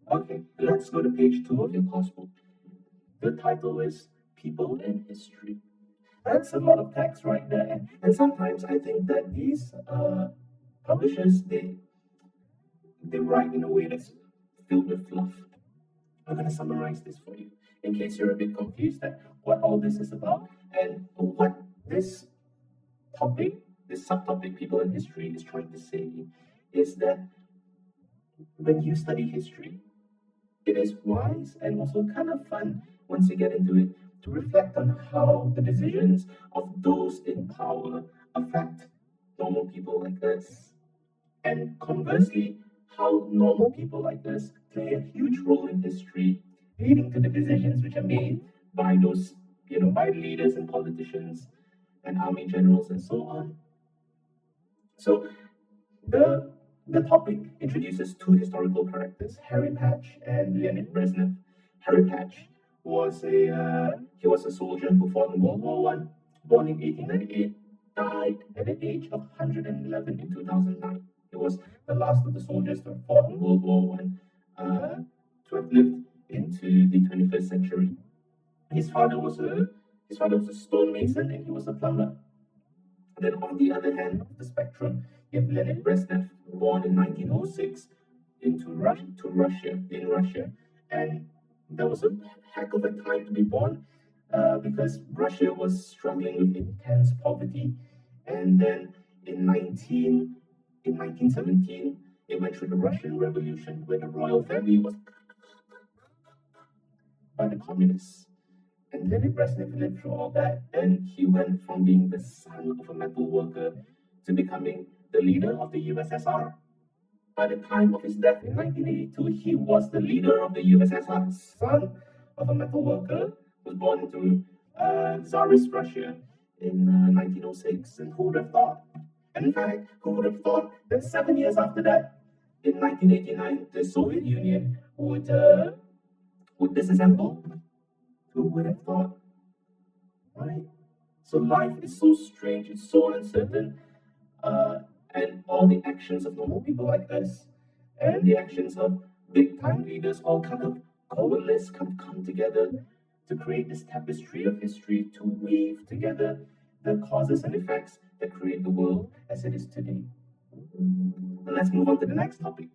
Okay, let's go to page 2 of your course book. The title is People in History. That's a lot of text right there. And sometimes I think that these publishers, they write in a way that's filled with fluff. I'm going to summarize this for you in case you're a bit confused at what all this is about and what this topic, this subtopic, people in history, is trying to say is that when you study history, it is wise and also kind of fun once you get into it to reflect on how the decisions of those in power affect normal people like us. And conversely, how normal people like us play a huge role in history, leading to the decisions which are made by those, by leaders and politicians and army generals and so on. So the the topic introduces two historical characters, Harry Patch and Leonid Brehznev. Harry Patch was a soldier who fought in World War One, born in 1898, died at the age of 111 in 2009. He was the last of the soldiers to have fought in World War One, to have lived into the 21st century. His father was a stonemason and he was a plumber. Then on the other hand of the spectrum, you have Leonid Brezhnev, born in 1906 in Russia, and that was a heck of a time to be born because Russia was struggling with intense poverty, and then in 1917 it went through the Russian Revolution where the royal family was by the communists. And Leonid Brezhnev lived through all that, and he went from being the son of a metal worker to becoming the leader of the USSR. By the time of his death in 1982, he was the leader of the USSR, son of a metal worker, was born into Tsarist Russia in 1906. And who would have thought? And in fact, who would have thought that 7 years after that, in 1989, the Soviet Union would disassemble? Who would have thought? Right? So life is so strange, it's so uncertain, uh, and all the actions of normal people like us and the actions of big time leaders all kind of coalesce, come together to create this tapestry of history, to weave together the causes and effects that create the world as it is today. And let's move on to the next topic.